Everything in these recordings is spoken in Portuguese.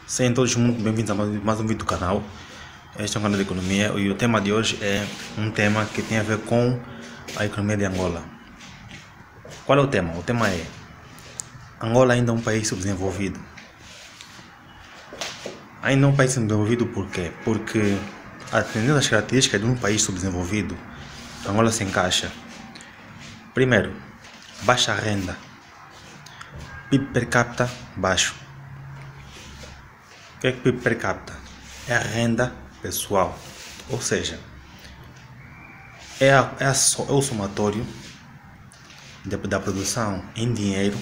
Sejam todos muito bem-vindos a mais um vídeo do canal. Este é um canal de economia e o tema de hoje é um tema que tem a ver com a economia de Angola. Qual é o tema? O tema é: Angola ainda é um país subdesenvolvido. Ainda é um país subdesenvolvido por quê? Porque, atendendo às características de um país subdesenvolvido, Angola se encaixa. Primeiro, baixa renda, PIB per capita baixo. O que é que PIB per capita? É a renda pessoal, ou seja, é o somatório da produção em dinheiro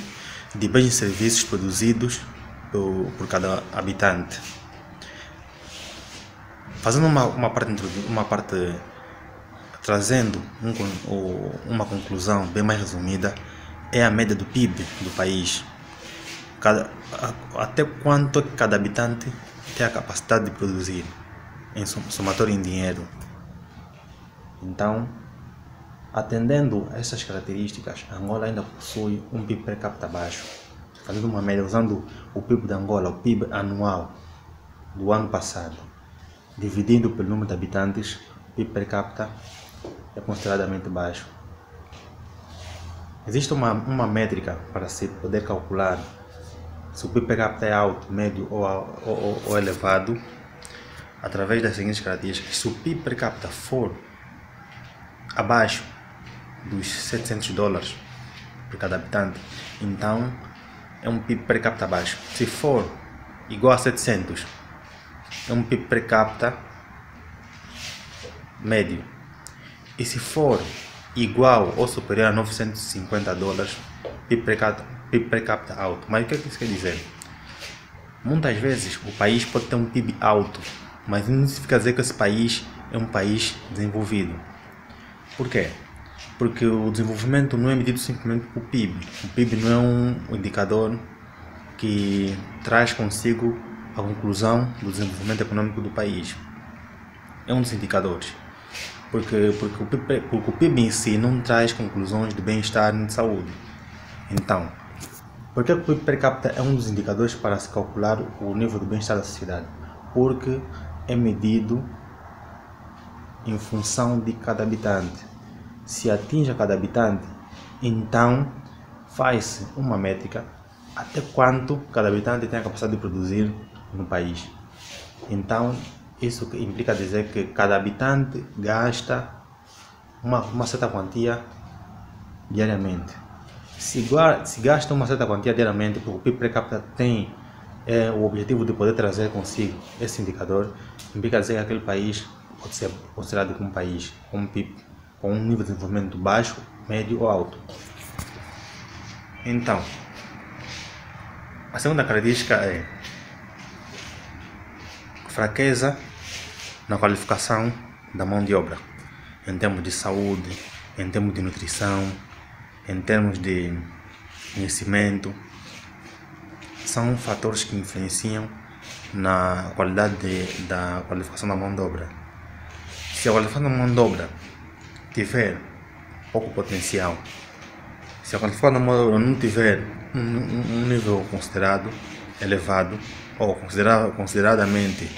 de bens e serviços produzidos por cada habitante. Fazendo uma parte trazendo uma conclusão bem mais resumida, é a média do PIB do país. Até quanto cada habitante tem a capacidade de produzir em somatório em dinheiro. Então, atendendo a essas características, Angola ainda possui um PIB per capita baixo. Fazendo uma média, usando o PIB de Angola, o PIB anual do ano passado, dividindo pelo número de habitantes, o PIB per capita é consideradamente baixo. Existe uma métrica para se poder calcular se o PIB per capita é alto, médio ou elevado, através das seguintes características. Se o PIB per capita for abaixo dos $700 por cada habitante, então é um PIB per capita baixo. Se for igual a 700, é um PIB per capita médio. E se for igual ou superior a $950, PIB per capita alto. Mas o que isso quer dizer? Muitas vezes o país pode ter um PIB alto, mas não significa dizer que esse país é um país desenvolvido. Por quê? Porque o desenvolvimento não é medido simplesmente por PIB. O PIB não é um indicador que traz consigo a conclusão do desenvolvimento econômico do país. É um dos indicadores. Porque o PIB em si não traz conclusões de bem-estar nem de saúde. Então, por que o PIB per capita é um dos indicadores para se calcular o nível de bem-estar da sociedade? Porque é medido em função de cada habitante. Se atinge a cada habitante, então faz-se uma métrica até quanto cada habitante tem a capacidade de produzir no país. Então, isso implica dizer que cada habitante gasta uma certa quantia diariamente. Se gasta uma certa quantia diariamente, porque o PIB per capita tem o objetivo de poder trazer consigo esse indicador, implica dizer que aquele país pode ser considerado como um país com um PIB com um nível de desenvolvimento baixo, médio ou alto. Então, a segunda característica é fraqueza na qualificação da mão de obra, em termos de saúde, em termos de nutrição, em termos de conhecimento. São fatores que influenciam na qualidade da qualificação da mão de obra. Se a qualificação da mão de obra tiver pouco potencial, se a qualificação da mão de obra não tiver um nível considerado elevado ou consideradamente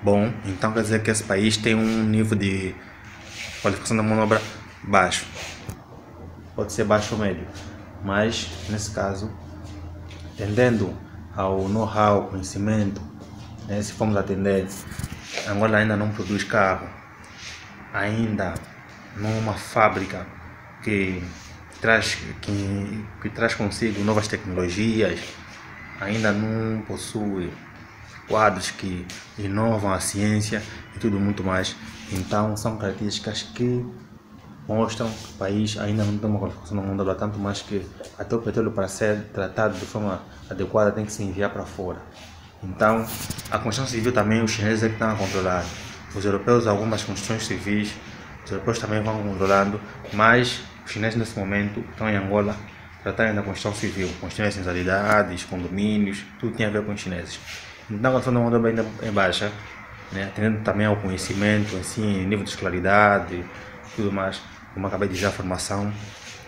bom, então quer dizer que esse país tem um nível de qualificação da mão de obra baixo. Pode ser baixo ou médio, mas nesse caso, tendendo ao know-how, conhecimento, se formos atender, Angola ainda não produz carro, ainda não é uma fábrica que traz consigo novas tecnologias, ainda não possui quadros que inovam a ciência e tudo muito mais. Então são características que mostram que o país ainda não tem uma qualificação no mundo, tanto mais que até o petróleo, para ser tratado de forma adequada, tem que se enviar para fora. Então, a Constituição Civil também os chineses é que estão a controlar. Os europeus, algumas constituições civis, os europeus também vão controlando, mas os chineses nesse momento estão em Angola tratarem da Constituição Civil, construindo essencialidades, condomínios, tudo tem a ver com os chineses. Então, a qualificação da mão de obra ainda é baixa, atendendo também ao conhecimento, assim, nível de escolaridade, tudo mais, como acabei de dizer, a formação.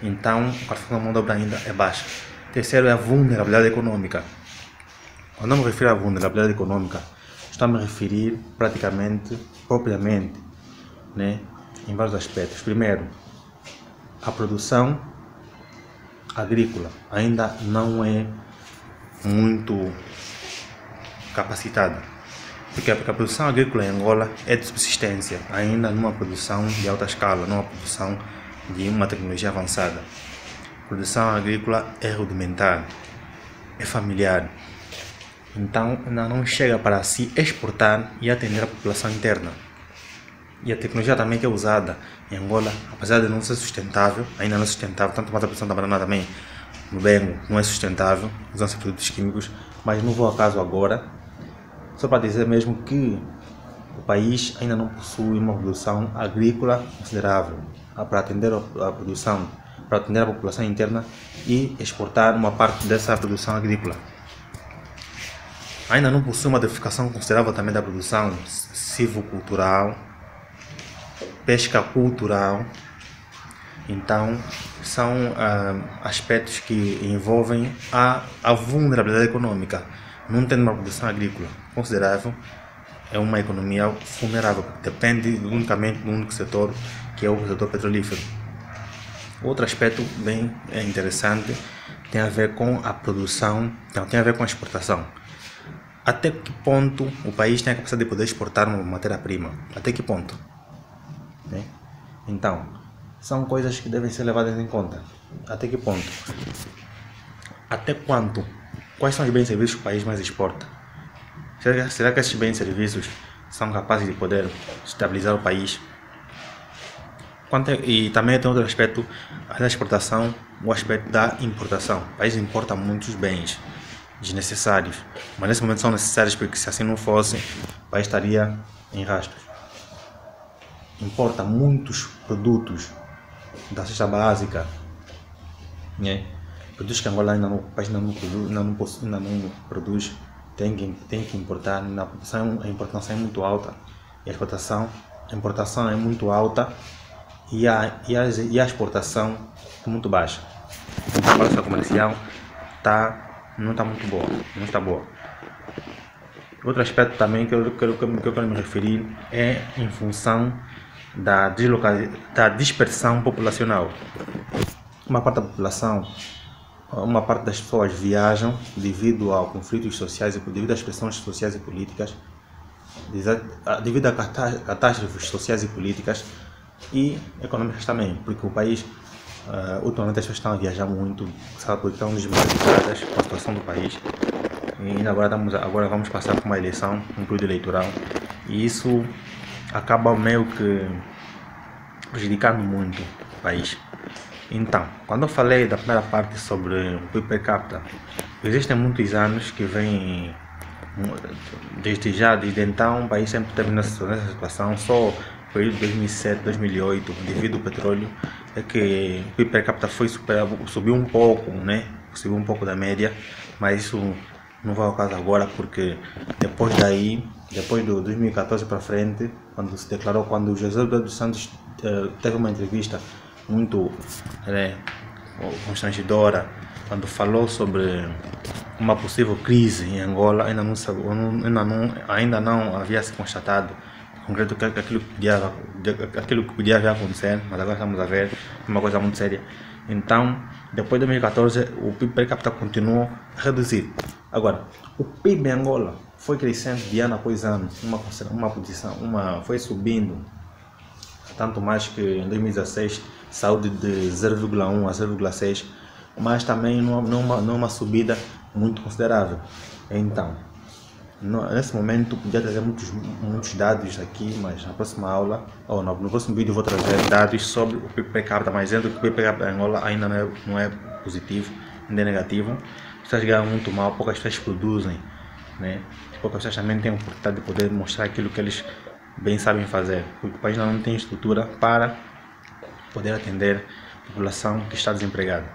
Então, a qualificação da mão de obra ainda é baixa. Terceiro é a vulnerabilidade econômica. Quando eu me refiro à vulnerabilidade econômica, estou a me referir propriamente, né, em vários aspectos. Primeiro, a produção agrícola ainda não é muito capacitada. Porque a produção agrícola em Angola é de subsistência, ainda numa produção de alta escala, numa produção de uma tecnologia avançada. A produção agrícola é rudimentar, é familiar. Então ainda não chega para se exportar e atender a população interna. E a tecnologia também que é usada em Angola, apesar de não ser sustentável, ainda não é sustentável, tanto quanto a produção da banana também no Bengo não é sustentável, usam-se produtos químicos, mas não vou ao caso agora, só para dizer mesmo que o país ainda não possui uma produção agrícola considerável para atender a produção, para atender a população interna e exportar uma parte dessa produção agrícola. Ainda não possui uma diversificação considerável também da produção silvicultural, pesca cultural. Então, são aspectos que envolvem a vulnerabilidade econômica. Não tendo uma produção agrícola considerável, é uma economia vulnerável, depende unicamente do único setor, que é o setor petrolífero. Outro aspecto bem interessante tem a ver com a produção, tem a ver com a exportação. Até que ponto o país tem a capacidade de poder exportar uma matéria-prima? Até que ponto? Né? Então, são coisas que devem ser levadas em conta. Até que ponto? Até quanto? Quais são os bens e serviços que o país mais exporta? Será que esses bens e serviços são capazes de poder estabilizar o país? E também tem outro aspecto da exportação, o aspecto da importação. O país importa muitos bens desnecessários, mas nesse momento são necessários porque se assim não fosse, o país estaria em rastros. Importa muitos produtos da cesta básica, né? Produtos que Angola o país ainda não produz, tem que importar. A importação é muito alta e a importação é muito alta e a exportação é muito baixa. Então a balança comercial não está muito boa, não está boa. Outro aspecto também que eu quero me referir é em função da dispersão populacional. Uma parte da população, uma parte das pessoas viajam devido a conflitos sociais, devido às pressões sociais e políticas, devido a catástrofes sociais e políticas e econômicas também, porque o país, ultimamente as pessoas estão a viajar muito, sabe, porque estão desmoralizadas com a situação do país. E agora vamos passar por uma eleição, um período eleitoral, e isso acaba meio que prejudicando muito o país. Então, quando eu falei da primeira parte sobre o PIB per capita, existem muitos anos que vem, desde então, o país sempre teve nessa situação. Só no período de 2007, 2008, devido ao petróleo, é que o PIB per capita subiu um pouco, né? Subiu um pouco da média, mas isso não vai ao caso agora, porque depois do 2014 para frente, quando o José Eduardo Santos teve uma entrevista muito constrangedora, quando falou sobre uma possível crise em Angola, ainda não havia se constatado em concreto aquilo que podia vir a acontecer, mas agora estamos a ver uma coisa muito séria. Então, depois de 2014, o PIB per capita continuou a reduzir. Agora, o PIB em Angola foi crescendo de ano após ano, foi subindo, tanto mais que em 2016 saiu de 0,1 a 0,6, mas também não é uma subida muito considerável. Então, nesse momento podia trazer muitos dados aqui, mas na próxima aula, ou no próximo vídeo, vou trazer dados sobre o PIB per capita, mas dizendo que o PIB per capita em Angola ainda não é positivo, ainda é negativo. As pessoas ganham muito mal, poucas pessoas produzem, né? Poucas pessoas também têm a oportunidade de poder mostrar aquilo que eles bem sabem fazer, porque o país ainda não tem estrutura para poder atender a população que está desempregada.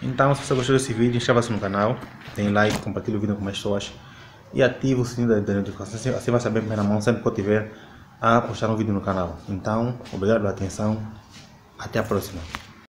Então, se você gostou desse vídeo, inscreva-se no canal, deem like, compartilhe o vídeo com mais pessoas e ative o sininho da notificação, assim vai saber em primeira mão sempre que eu tiver a postar um vídeo no canal. Então, obrigado pela atenção, até a próxima.